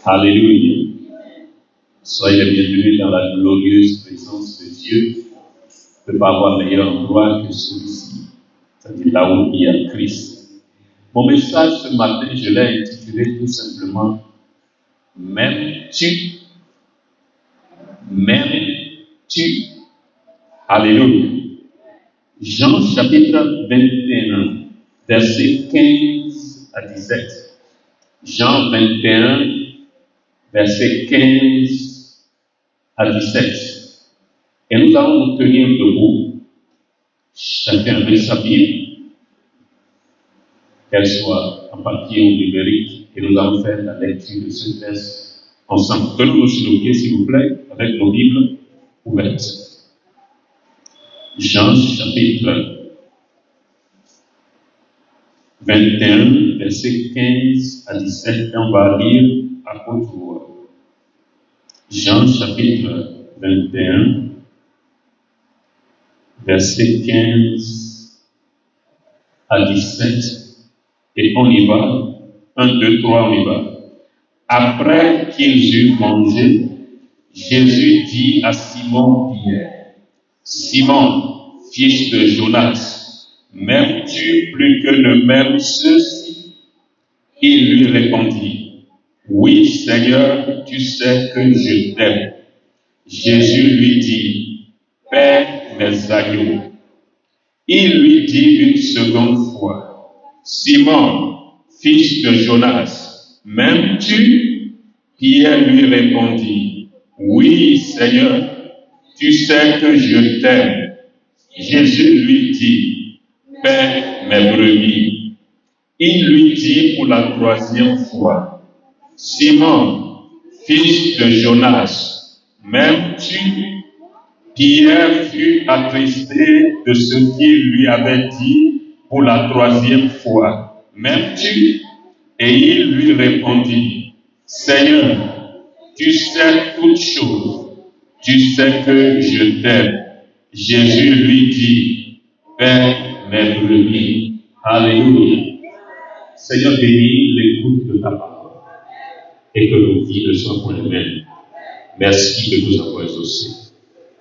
Alléluia. Soyez les bienvenus dans la glorieuse présence de Dieu. On ne peut pas avoir meilleur endroit que celui-ci, c'est-à-dire là où il y a Christ. Mon message ce matin, je l'ai intitulé tout simplement « M'aimes-tu » M'aimes-tu? Alléluia. Jean chapitre 21, versets 15 à 17. Jean 21, versets 15 à 17. Et nous allons nous tenir debout, chacun avec sa Bible, qu'elle soit en papier ou numérique, et nous allons faire la lecture de ce texte ensemble. Tenons-nous sur nos pieds, s'il vous plaît, avec nos Bibles ouvertes. Jean chapitre 21, versets 15 à 17, et on va lire à haute voix. Jean chapitre 21, versets 15 à 17, et on y va. 1, 2, 3, on y va. Après qu'ils eurent mangé, Jésus dit à Simon-Pierre, « Simon, fils de Jonas, m'aimes-tu plus que ne m'aiment ceux-ci » Il lui répondit, « Oui, Seigneur, tu sais que je t'aime. » Jésus lui dit, « Paie mes agneaux. » Il lui dit une seconde fois, « Simon, fils de Jonas, m'aimes-tu » Pierre lui répondit, « Oui, Seigneur, tu sais que je t'aime. » Jésus lui dit, « Paie mes brebis. » Il lui dit pour la troisième fois, « Simon, fils de Jonas, m'aimes-tu » Pierre fut attristé de ce qu'il lui avait dit pour la troisième fois. « M'aimes-tu » Et il lui répondit, « Seigneur, tu sais toutes choses. Tu sais que je t'aime. » Jésus lui dit, « Paie mes brebis. » Alléluia. Seigneur, bénis l'écoute de ta parole et que nos vies ne soient point les mêmes. Merci de nous avoir exaucés.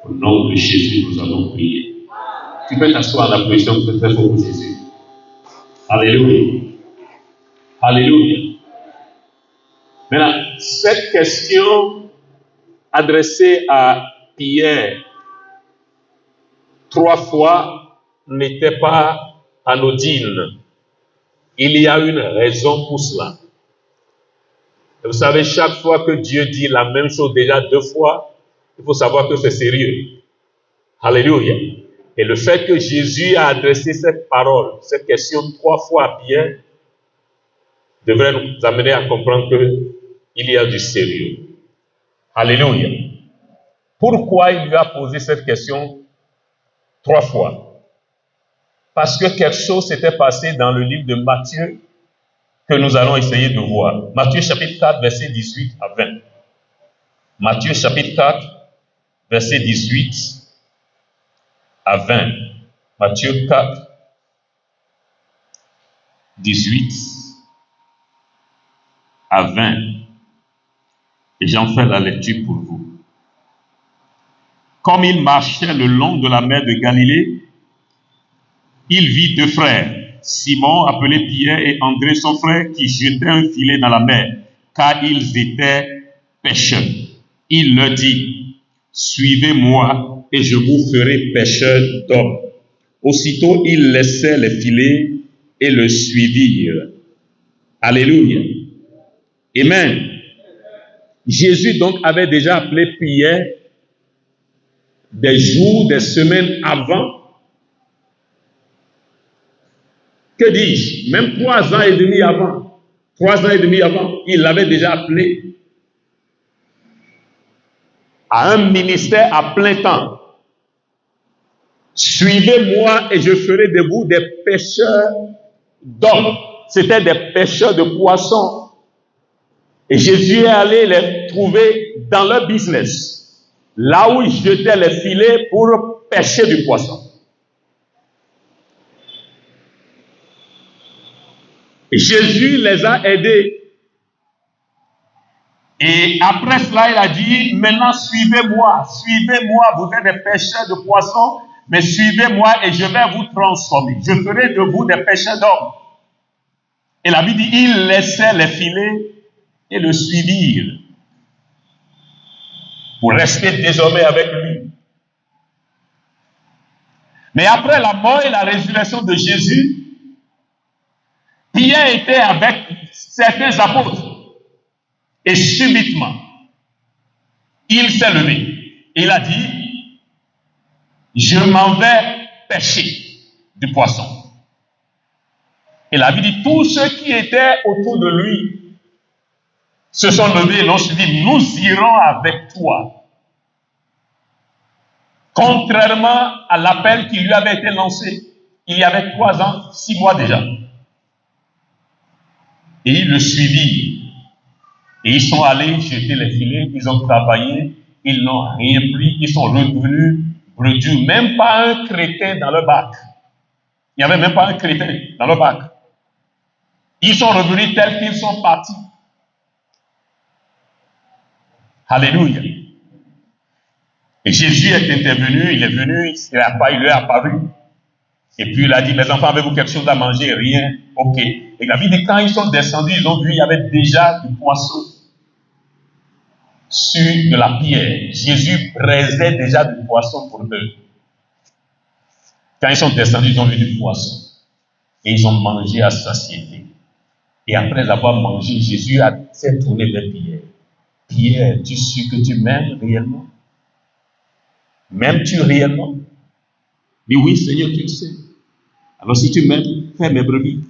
Au nom de Jésus, nous allons prier. Tu peux t'asseoir en applaudissant très fort pour Jésus. Alléluia. Alléluia. Maintenant, cette question adressée à Pierre 3 fois n'était pas anodine. Il y a une raison pour cela. Et vous savez, chaque fois que Dieu dit la même chose déjà 2 fois, il faut savoir que c'est sérieux. Alléluia. Et le fait que Jésus a adressé cette parole, cette question 3 fois à Pierre, devrait nous amener à comprendre qu'il y a du sérieux. Alléluia. Pourquoi il lui a posé cette question 3 fois? Parce que quelque chose s'était passé dans le livre de Matthieu que nous allons essayer de voir. Matthieu chapitre 4, verset 18 à 20. Matthieu chapitre 4, verset 18 à 20. Matthieu 4, 18 à 20. Et j'en fais la lecture pour vous. Comme il marchait le long de la mer de Galilée, il vit 2 frères, Simon appelé Pierre et André son frère, qui jetaient un filet dans la mer, car ils étaient pêcheurs. Il leur dit, « Suivez-moi et je vous ferai pêcheurs d'hommes. » Aussitôt ils laissèrent les filets et le suivirent. Alléluia. Amen. Jésus donc avait déjà appelé Pierre des jours, des semaines avant. Que dis-je? Même 3 ans et demi avant. 3 ans et demi avant, il l'avait déjà appelé à un ministère à plein temps. Suivez-moi et je ferai de vous des pêcheurs d'hommes. C'était des pêcheurs de poissons. Et Jésus est allé les trouver dans leur business, là où ils jetaient les filets pour pêcher du poisson. Et Jésus les a aidés Et après cela, il a dit, maintenant suivez-moi, vous êtes des pêcheurs de poissons, mais suivez-moi et je vais vous transformer. Je ferai de vous des pêcheurs d'hommes. Et la Bible dit, il laissait les filets et le suivirent pour rester désormais avec lui. Mais après la mort et la résurrection de Jésus, Pierre était avec certains apôtres. Et subitement, il s'est levé. Il a dit, je m'en vais pêcher du poisson. Et la Bible dit, tous ceux qui étaient autour de lui se sont levés et l'ont suivi. Nous irons avec toi. Contrairement à l'appel qui lui avait été lancé il y avait 3 ans, 6 mois déjà. Et ils le suivirent. Et ils sont allés jeter les filets, ils ont travaillé, ils n'ont rien pris, ils sont revenus bredus. Même pas un crétin dans leur bac. Il n'y avait même pas un crétin dans leur bac. Ils sont revenus tels qu'ils sont partis. Alléluia. Et Jésus est intervenu, il est venu, il lui est apparu. Et puis il a dit, mes enfants, avez-vous quelque chose à manger? Rien. Ok. Et la Bible dit, quand ils sont descendus, ils ont vu, il y avait déjà du poisson sur de la pierre. Jésus braisait déjà du poisson pour eux. Quand ils sont descendus, ils ont vu du poisson. Et ils ont mangé à satiété. Et après avoir mangé, Jésus s'est tourné vers Pierre. Pierre, tu sais que tu m'aimes réellement? M'aimes-tu réellement? Mais oui, Seigneur, tu le sais. Alors si tu m'aimes, fais mes brebis.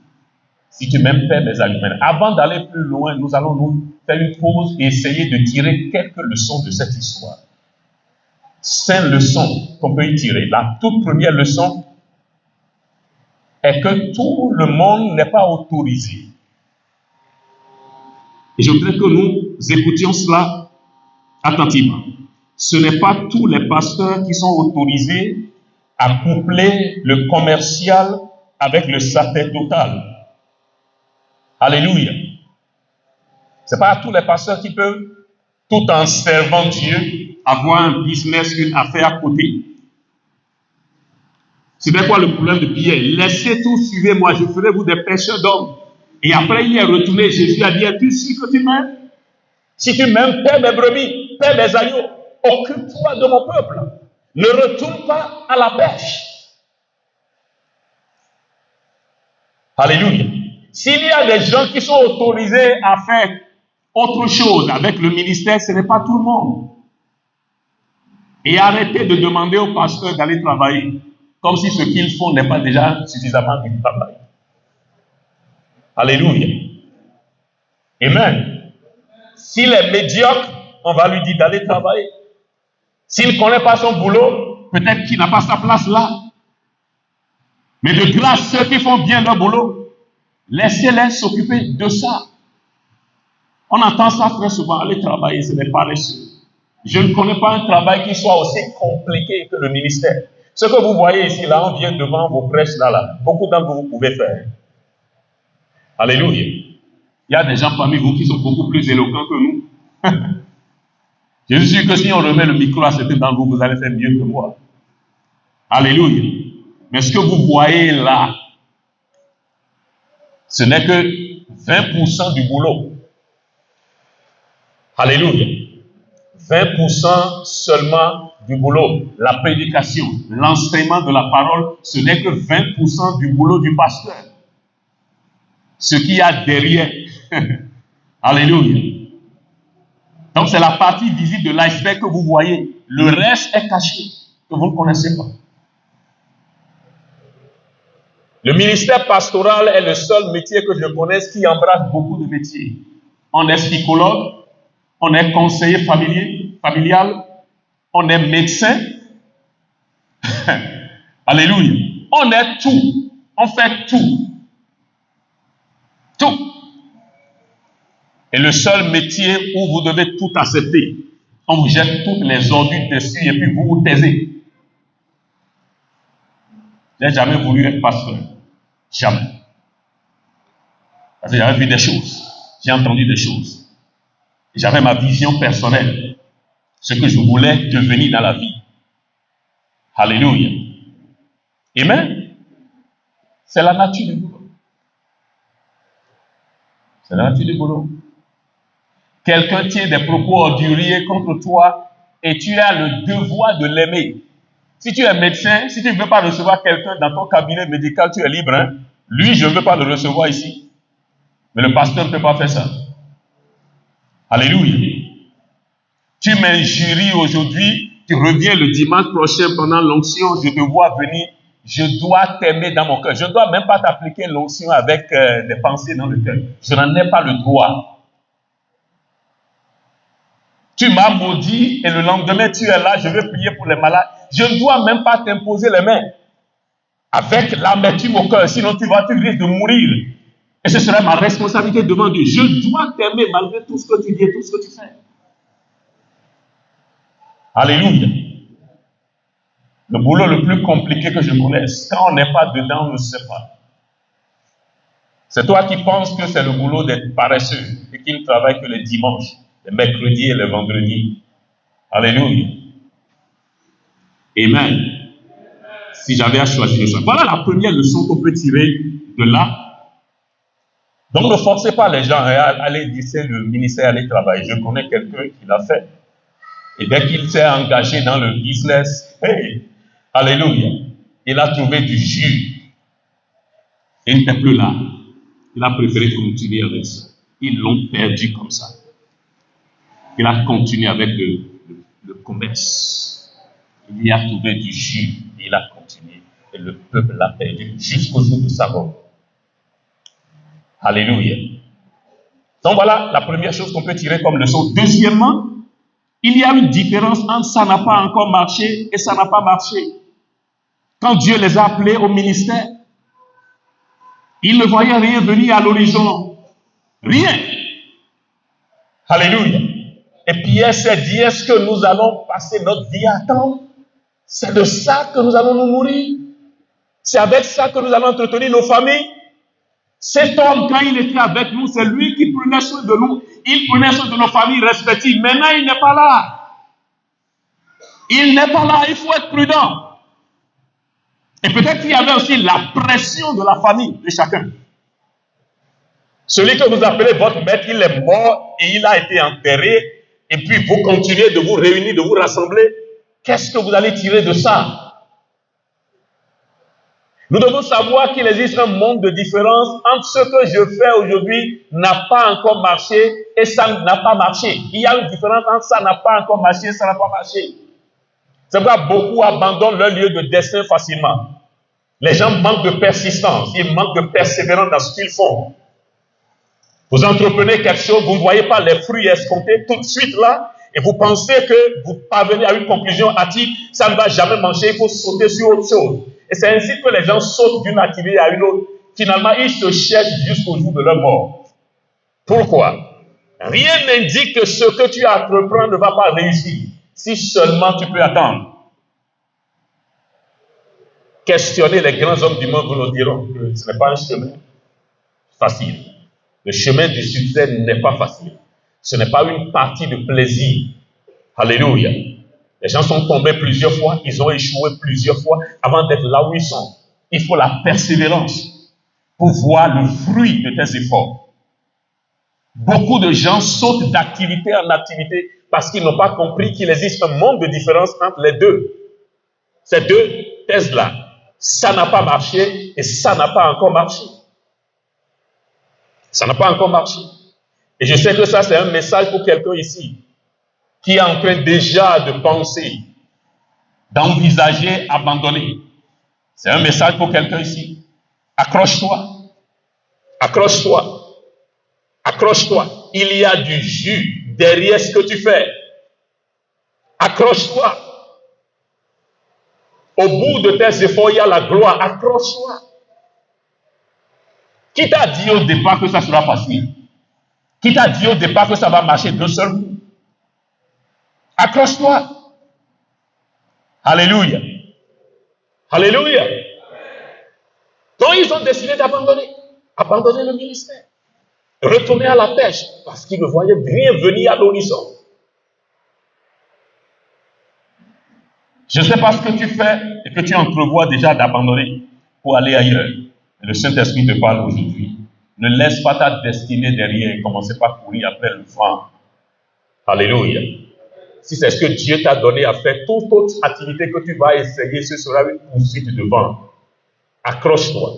Si tu m'aimes, fais mes aliments. Avant d'aller plus loin, nous allons nous faire une pause et essayer de tirer quelques leçons de cette histoire. 5 leçons qu'on peut y tirer. La toute première leçon est que tout le monde n'est pas autorisé. Et je voudrais que nous écoutions cela attentivement. Ce n'est pas tous les pasteurs qui sont autorisés à coupler le commercial avec le sacerdotal. Alléluia. Ce n'est pas tous les pasteurs qui peuvent, tout en servant Dieu, avoir un business, une affaire à côté. C'était quoi le problème de Pierre? Laissez tout, suivez-moi, je ferai vous des pêcheurs d'hommes. Et après, il est retourné, Jésus a dit, tu sais que tu m'aimes? Si tu m'aimes, paie mes brebis, paie mes agneaux, occupe-toi de mon peuple. Ne retourne pas à la pêche. Alléluia. S'il y a des gens qui sont autorisés à faire autre chose avec le ministère, ce n'est pas tout le monde. Et arrêtez de demander aux pasteurs d'aller travailler comme si ce qu'ils font n'est pas déjà suffisamment du travail. Alléluia. Amen. S'il est médiocre, on va lui dire d'aller travailler. S'il ne connaît pas son boulot, peut-être qu'il n'a pas sa place là. Mais de grâce, ceux qui font bien leur boulot, laissez-les s'occuper de ça. On entend ça très souvent, aller travailler, ce n'est pas paresseux. Je ne connais pas un travail qui soit aussi compliqué que le ministère. Ce que vous voyez ici, là, on vient devant vos prêches, là. Beaucoup d'entre vous pouvez faire. Alléluia. Il y a des gens parmi vous qui sont beaucoup plus éloquents que nous. Je suis sûr que si on remet le micro à certains d'entre vous, vous allez faire mieux que moi. Alléluia. Mais ce que vous voyez là, ce n'est que 20% du boulot. Alléluia. 20% seulement du boulot. La prédication, l'enseignement de la parole, ce n'est que 20% du boulot du pasteur. Ce qu'il y a derrière. Alléluia. Donc c'est la partie visible de l'iceberg que vous voyez. Le reste est caché, que vous ne connaissez pas. Le ministère pastoral est le seul métier que je connaisse qui embrasse beaucoup de métiers. On est psychologue, on est conseiller familial, on est médecin. Alléluia. On est tout. On fait tout. Tout. Et le seul métier où vous devez tout accepter, on vous jette toutes les ordures dessus et puis vous vous taisez. Je n'ai jamais voulu être pasteur. Jamais. Parce que j'avais vu des choses. J'ai entendu des choses. J'avais ma vision personnelle, ce que je voulais devenir dans la vie. Alléluia. Amen. C'est la nature du boulot. C'est la nature du boulot. Quelqu'un tient des propos orduriers contre toi et tu as le devoir de l'aimer. Si tu es médecin, si tu ne veux pas recevoir quelqu'un dans ton cabinet médical, tu es libre. Hein? Lui, je ne veux pas le recevoir ici. Mais le pasteur ne peut pas faire ça. Alléluia. Tu m'injuries aujourd'hui, tu reviens le dimanche prochain pendant l'onction, je te vois venir, je dois t'aimer dans mon cœur. Je ne dois même pas t'appliquer l'onction avec des pensées dans le cœur. Je n'en ai pas le droit. Tu m'as maudit et le lendemain tu es là, je vais prier pour les malades. Je ne dois même pas t'imposer les mains. Avec l'amertume au cœur, sinon tu risques de mourir. Et ce serait ma responsabilité devant Dieu. Je dois t'aimer malgré tout ce que tu dis et tout ce que tu fais. Alléluia. Le boulot le plus compliqué que je connaisse, quand on n'est pas dedans, on ne sait pas. C'est toi qui penses que c'est le boulot d'être paresseux et qu'il ne travaille que les dimanches, les mercredis et les vendredis. Alléluia. Amen. Si j'avais à choisir ça. Voilà la première leçon qu'on peut tirer de là. Donc ne forcez pas les gens à aller dire c'est le ministère, aller travailler. Je connais quelqu'un qui l'a fait. Et dès qu'il s'est engagé dans le business, hey, alléluia, il a trouvé du jus. Il n'était plus là. Il a préféré continuer avec ça. Ils l'ont perdu comme ça. Il a continué avec le commerce. Il y a trouvé du jus. Il a continué. Et le peuple l'a perdu jusqu'au jour de sa mort. Alléluia. Donc voilà la première chose qu'on peut tirer comme leçon. Deuxièmement, il y a une différence entre ça n'a pas encore marché et ça n'a pas marché. Quand Dieu les a appelés au ministère, ils ne voyaient rien venir à l'horizon. Rien. Alléluia. Et Pierre s'est dit, est-ce que nous allons passer notre vie à attendre? C'est de ça que nous allons nous nourrir. C'est avec ça que nous allons entretenir nos familles. Cet homme, quand il était avec nous, c'est lui qui prenait soin de nous. Il prenait soin de nos familles respectives. Maintenant, il n'est pas là. Il n'est pas là. Il faut être prudent. Et peut-être qu'il y avait aussi la pression de la famille de chacun. Celui que vous appelez votre maître, il est mort et il a été enterré. Et puis vous continuez de vous réunir, de vous rassembler. Qu'est-ce que vous allez tirer de ça? Nous devons savoir qu'il existe un monde de différence entre ce que je fais aujourd'hui n'a pas encore marché et ça n'a pas marché. Il y a une différence entre ça n'a pas encore marché et ça n'a pas marché. C'est pourquoi beaucoup abandonnent leur lieu de destin facilement. Les gens manquent de persistance, ils manquent de persévérance dans ce qu'ils font. Vous entreprenez quelque chose, vous ne voyez pas les fruits escomptés tout de suite là, et vous pensez que vous parvenez à une conclusion hâtive, ça ne va jamais marcher, il faut sauter sur autre chose. Et c'est ainsi que les gens sautent d'une activité à une autre. Finalement, ils se cherchent jusqu'au jour de leur mort. Pourquoi? Rien n'indique que ce que tu entreprends ne va pas réussir, si seulement tu peux attendre. Questionnez les grands hommes du monde, vous nous diront que ce n'est pas un chemin facile. Le chemin du succès n'est pas facile. Ce n'est pas une partie de plaisir. Alléluia. Les gens sont tombés plusieurs fois, ils ont échoué plusieurs fois avant d'être là où ils sont. Il faut la persévérance pour voir le fruit de tes efforts. Beaucoup de gens sautent d'activité en activité parce qu'ils n'ont pas compris qu'il existe un monde de différence entre les deux. Ces deux thèses-là, ça n'a pas marché et ça n'a pas encore marché. Ça n'a pas encore marché. Et je sais que ça, c'est un message pour quelqu'un ici qui est en train déjà de penser, d'envisager, abandonner. C'est un message pour quelqu'un ici. Accroche-toi. Accroche-toi. Accroche-toi. Il y a du jus derrière ce que tu fais. Accroche-toi. Au bout de tes efforts, il y a la gloire. Accroche-toi. Qui t'a dit au départ que ça sera facile? Qui t'a dit au départ que ça va marcher d'un seul coup? Accroche-toi. Alléluia. Alléluia. Donc ils ont décidé d'abandonner le ministère. retourner à la pêche parce qu'ils ne voyaient rien venir à l'horizon. Je ne sais pas ce que tu fais et que tu entrevois déjà d'abandonner pour aller ailleurs. Le Saint-Esprit te parle aujourd'hui. Ne laisse pas ta destinée derrière et commencer par courir après le vent. Alléluia. Si c'est ce que Dieu t'a donné à faire, toute autre activité que tu vas essayer, ce sera une poursuite de vent. Accroche-toi.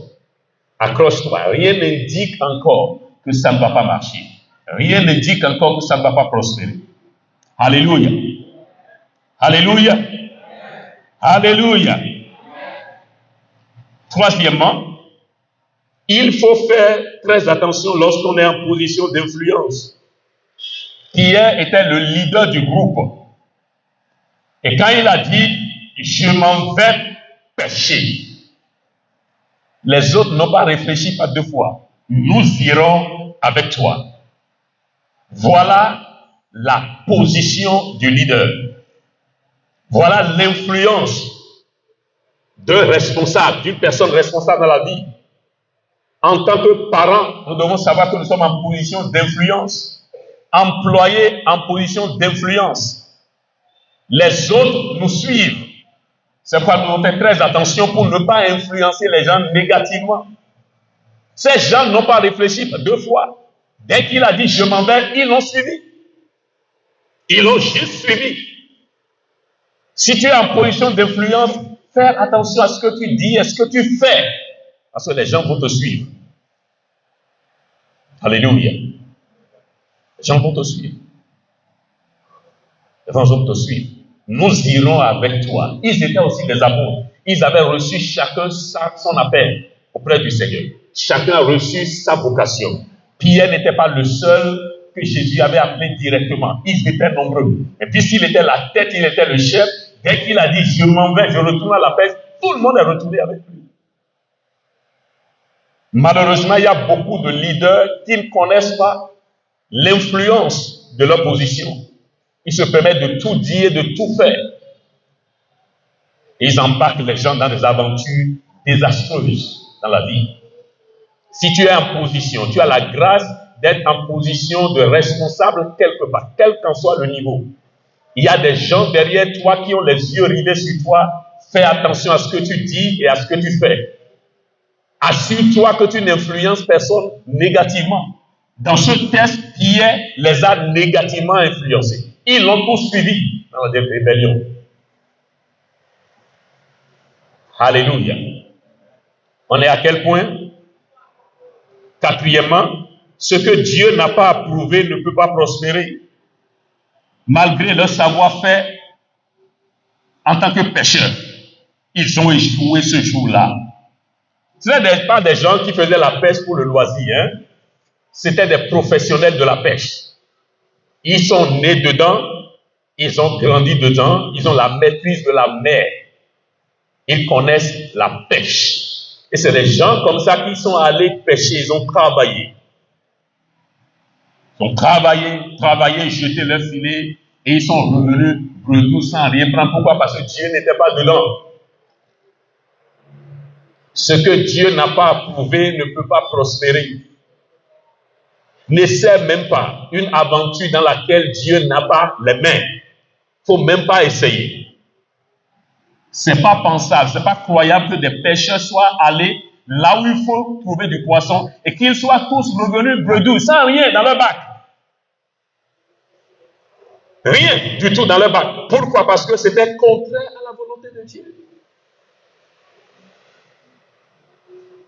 Accroche-toi. Rien n'indique encore que ça ne va pas marcher. Rien n'indique encore que ça ne va pas prospérer. Alléluia. Alléluia. Alléluia. Troisièmement, il faut faire très attention lorsqu'on est en position d'influence. Pierre était le leader du groupe. Et quand il a dit, je m'en vais pêcher, les autres n'ont pas réfléchi pas deux fois. Nous irons avec toi. Voilà la position du leader. Voilà l'influence d'un responsable, d'une personne responsable dans la vie. En tant que parents, nous devons savoir que nous sommes en position d'influence. Employés en position d'influence. Les autres nous suivent. C'est pourquoi nous devons faire très attention pour ne pas influencer les gens négativement. Ces gens n'ont pas réfléchi deux fois. Dès qu'il a dit je m'en vais, ils l'ont suivi. Ils l'ont juste suivi. Si tu es en position d'influence, fais attention à ce que tu dis et ce que tu fais. Parce que les gens vont te suivre. Alléluia. Les gens vont te suivre. Les gens vont te suivre. Nous irons avec toi. Ils étaient aussi des apôtres. Ils avaient reçu chacun son appel auprès du Seigneur. Chacun a reçu sa vocation. Pierre n'était pas le seul que Jésus avait appelé directement. Ils étaient nombreux. Et puis s'il était la tête, il était le chef. Dès qu'il a dit, je m'en vais, je retourne à la paix, tout le monde est retourné avec lui. Malheureusement, il y a beaucoup de leaders qui ne connaissent pas l'influence de leur position. Ils se permettent de tout dire, de tout faire. Et ils embarquent les gens dans des aventures désastreuses dans la vie. Si tu es en position, tu as la grâce d'être en position de responsable quelque part, quel qu'en soit le niveau. Il y a des gens derrière toi qui ont les yeux rivés sur toi. Fais attention à ce que tu dis et à ce que tu fais. Assure-toi que tu n'influences personne négativement. Dans ce test, Pierre les a négativement influencés. Ils l'ont tous suivi dans la rébellion. Alléluia. On est à quel point? Quatrièmement, ce que Dieu n'a pas approuvé ne peut pas prospérer. Malgré leur savoir-faire en tant que pêcheurs, ils ont échoué ce jour-là. Ce n'étaient pas des gens qui faisaient la pêche pour le loisir. Hein? C'était des professionnels de la pêche. Ils sont nés dedans, ils ont grandi dedans, ils ont la maîtrise de la mer. Ils connaissent la pêche. Et c'est des gens comme ça qui sont allés pêcher, ils ont travaillé. Ils ont travaillé, jeté leur filet, et ils sont revenus bredouilles sans rien prendre. Pourquoi? Parce que Dieu n'était pas dedans. Ce que Dieu n'a pas approuvé ne peut pas prospérer. N'essaie même pas une aventure dans laquelle Dieu n'a pas les mains. Il ne faut même pas essayer. Ce n'est pas pensable, ce n'est pas croyable que des pêcheurs soient allés là où il faut trouver du poisson et qu'ils soient tous revenus bredouilles, sans rien dans leur bac. Rien du tout dans leur bac. Pourquoi? Parce que c'était contraire à la volonté de Dieu.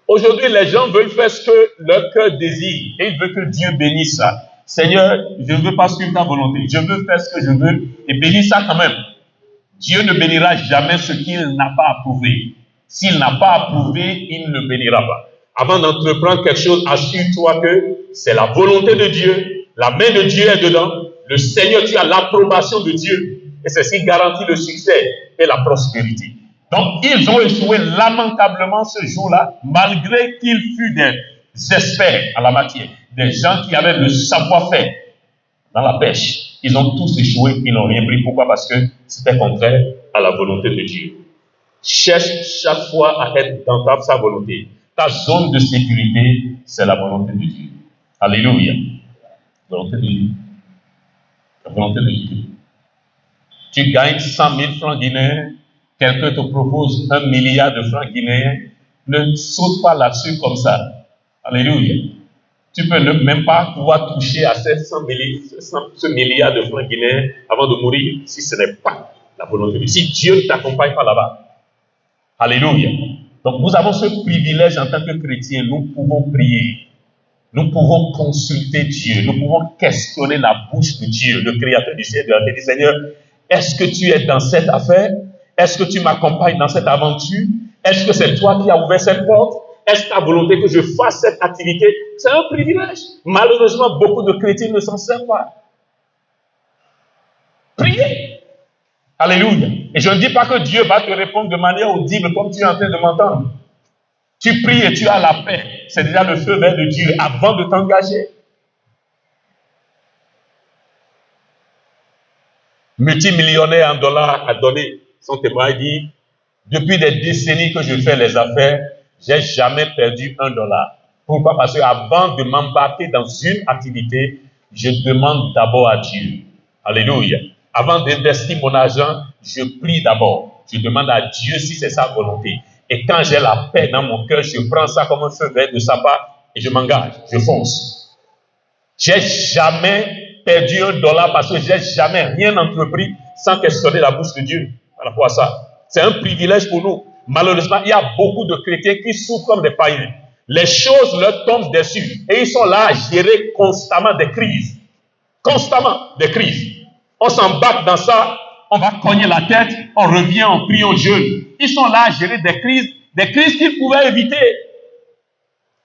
Aujourd'hui, les gens veulent faire ce que leur cœur désire et ils veulent que Dieu bénisse ça. Seigneur, je ne veux pas suivre ta volonté. Je veux faire ce que je veux et bénis ça quand même. Dieu ne bénira jamais ce qu'il n'a pas approuvé. S'il n'a pas approuvé, il ne bénira pas. Avant d'entreprendre quelque chose, assure-toi que c'est la volonté de Dieu. La main de Dieu est dedans. Le Seigneur, tu as l'approbation de Dieu. Et c'est ce qui garantit le succès et la prospérité. Donc, ils ont échoué lamentablement ce jour-là, malgré qu'ils furent des experts en la matière, des gens qui avaient le savoir-faire dans la pêche. Ils ont tous échoué, ils n'ont rien pris. Pourquoi? Parce que c'était contraire à la volonté de Dieu. Cherche chaque fois à être dans sa volonté. Ta zone de sécurité, c'est la volonté de Dieu. Alléluia. Volonté de Dieu. La volonté de Dieu. Tu gagnes 100 000 francs guinéens, quelqu'un te propose 1 milliard de francs guinéens, ne saute pas là-dessus comme ça. Alléluia. Tu peux même pas pouvoir toucher à ce milliard de francs guinéens avant de mourir si ce n'est pas la volonté de Dieu. Si Dieu ne t'accompagne pas là-bas. Alléluia. Donc nous avons ce privilège en tant que chrétiens, nous pouvons prier. Nous pouvons consulter Dieu, nous pouvons questionner la bouche de Dieu, le créateur du ciel et de la terre. Dit, Seigneur, est-ce que tu es dans cette affaire? Est-ce que tu m'accompagnes dans cette aventure? Est-ce que c'est toi qui as ouvert cette porte? Est-ce ta volonté que je fasse cette activité? C'est un privilège. Malheureusement, beaucoup de chrétiens ne s'en servent pas. Priez. Alléluia. Et je ne dis pas que Dieu va te répondre de manière audible comme tu es en train de m'entendre. Tu pries et tu as la paix. C'est déjà le feu vert de Dieu avant de t'engager. Multimillionnaire en dollars a donné son témoin. Il dit, depuis des décennies que je fais les affaires, j'ai jamais perdu $1. Pourquoi? Parce qu'avant de m'embarquer dans une activité, je demande d'abord à Dieu. Alléluia. Avant d'investir mon argent, je prie d'abord. Je demande à Dieu si c'est sa volonté. Et quand j'ai la paix dans mon cœur, je prends ça comme un feu vert de sa part et je m'engage, je fonce. J'ai jamais perdu $1 parce que j'ai jamais rien entrepris sans questionner la bouche de Dieu par rapport à ça. C'est un privilège pour nous. Malheureusement, il y a beaucoup de chrétiens qui souffrent comme des païens. Les choses leur tombent dessus et ils sont là à gérer constamment des crises. Constamment des crises. On s'embarque dans ça, on va cogner la tête, on revient, on prie, on jeûne. Ils sont là à gérer des crises qu'ils pouvaient éviter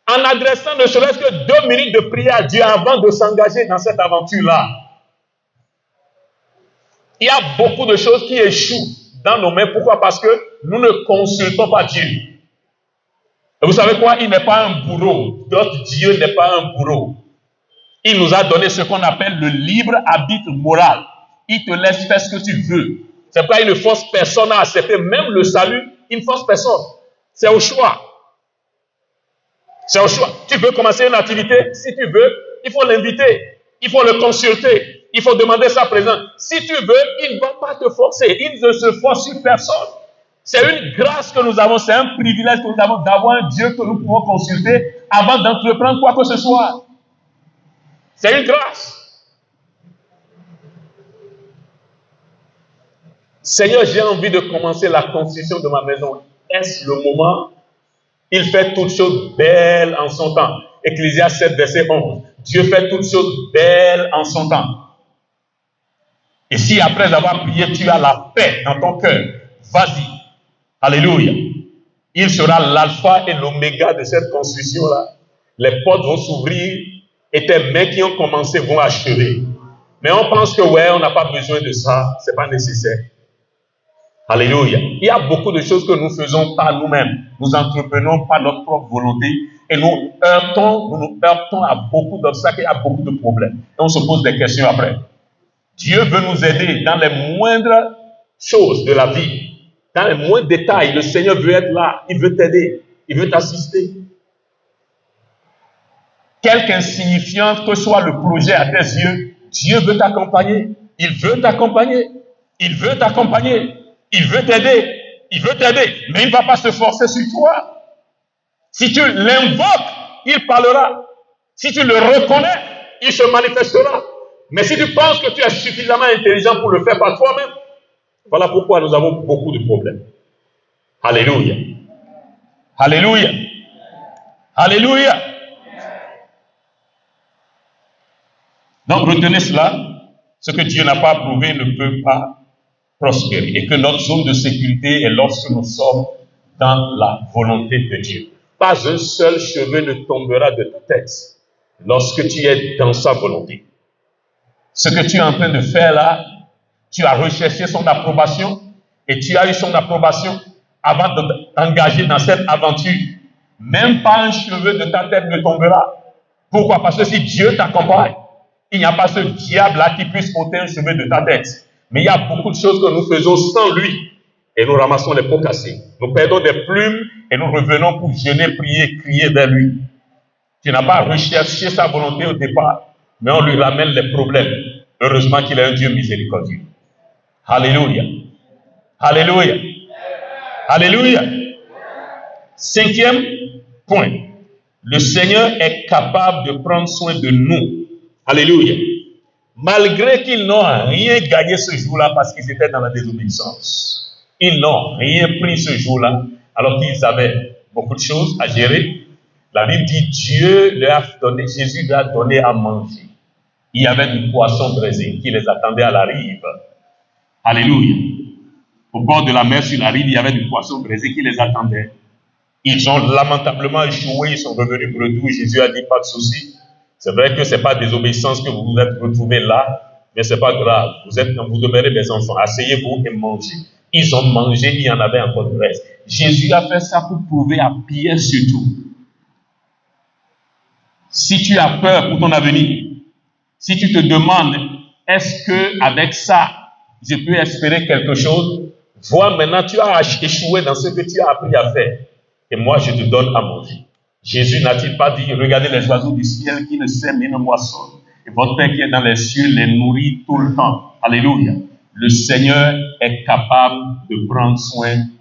en adressant ne serait-ce que 2 minutes de prière à Dieu avant de s'engager dans cette aventure-là. Il y a beaucoup de choses qui échouent dans nos mains. Pourquoi? Parce que nous ne consultons pas Dieu. Et vous savez quoi? Il n'est pas un bourreau. Notre Dieu n'est pas un bourreau. Il nous a donné ce qu'on appelle le libre arbitre moral. Il te laisse faire ce que tu veux. C'est pourquoi il ne force personne à accepter. Même le salut, il ne force personne. C'est au choix. C'est au choix. Tu veux commencer une activité? Si tu veux, il faut l'inviter. Il faut le consulter. Il faut demander sa présence. Si tu veux, il ne va pas te forcer. Il ne se force sur personne. C'est une grâce que nous avons. C'est un privilège que nous avons d'avoir un Dieu que nous pouvons consulter avant d'entreprendre quoi que ce soit. C'est une grâce. Seigneur, j'ai envie de commencer la construction de ma maison. Est-ce le moment? Il fait toutes choses belles en son temps. Ecclésiaste 7, verset 11. Dieu fait toutes choses belles en son temps. Et si après avoir prié, tu as la paix dans ton cœur, vas-y. Alléluia. Il sera l'alpha et l'oméga de cette construction-là. Les portes vont s'ouvrir et tes mains qui ont commencé vont achever. Mais on pense que ouais, on n'a pas besoin de ça, c'est pas nécessaire. Alléluia. Il y a beaucoup de choses que nous faisons par nous-mêmes. Nous entreprenons par notre propre volonté et nous nous heurtons à beaucoup d'obstacles et à beaucoup de problèmes. Et on se pose des questions après. Dieu veut nous aider dans les moindres choses de la vie. Dans les moindres détails, le Seigneur veut être là. Il veut t'aider. Il veut t'assister. Quelque insignifiant que soit le projet à tes yeux, Dieu veut t'accompagner. Il veut t'accompagner. Il veut t'accompagner. Il veut t'aider. Il veut t'aider. Mais il ne va pas se forcer sur toi. Si tu l'invoques, il parlera. Si tu le reconnais, il se manifestera. Mais si tu penses que tu es suffisamment intelligent pour le faire par toi-même, voilà pourquoi nous avons beaucoup de problèmes. Alléluia. Alléluia. Alléluia. Donc retenez cela. Ce que Dieu n'a pas approuvé ne peut pas prospérer. Et que notre zone de sécurité est lorsque nous sommes dans la volonté de Dieu. Pas un seul cheveu ne tombera de ta tête lorsque tu es dans sa volonté. Ce que tu es en train de faire là, tu as recherché son approbation et tu as eu son approbation avant de t'engager dans cette aventure. Même pas un cheveu de ta tête ne tombera. Pourquoi? Parce que si Dieu t'accompagne, il n'y a pas ce diable-là qui puisse ôter un cheveu de ta tête. Mais il y a beaucoup de choses que nous faisons sans lui. Et nous ramassons les pots cassés. Nous perdons des plumes et nous revenons pour jeûner, prier, crier vers lui. Tu n'as pas recherché sa volonté au départ, mais on lui ramène les problèmes. Heureusement qu'il est un Dieu miséricordieux. Alléluia. Alléluia. Alléluia. 5e point. Le Seigneur est capable de prendre soin de nous. Alléluia. Malgré qu'ils n'ont rien gagné ce jour-là parce qu'ils étaient dans la désobéissance. Ils n'ont rien pris ce jour-là alors qu'ils avaient beaucoup de choses à gérer. La Bible dit Dieu leur a donné, Jésus leur a donné à manger. Il y avait du poisson braisé qui les attendait à la rive. Alléluia. Au bord de la mer, sur la rive, il y avait du poisson braisé qui les attendait. Ils ont lamentablement échoué, ils sont revenus bredouilles. Jésus a dit pas de souci. C'est vrai que ce n'est pas désobéissance que vous vous êtes retrouvés là, mais ce n'est pas grave. Vous demeurez mes enfants, asseyez-vous et mangez. Ils ont mangé, il y en avait encore de reste. Jésus a fait ça pour prouver à Pierre surtout. Si tu as peur pour ton avenir, si tu te demandes, est-ce que avec ça, je peux espérer quelque chose? Vois maintenant, tu as échoué dans ce que tu as appris à faire. Et moi, je te donne à manger. Jésus n'a-t-il pas dit, regardez les oiseaux du ciel qui ne sèment ni ne moissonnent. Et votre Père qui est dans les cieux les nourrit tout le temps. Alléluia. Le Seigneur est capable de prendre soin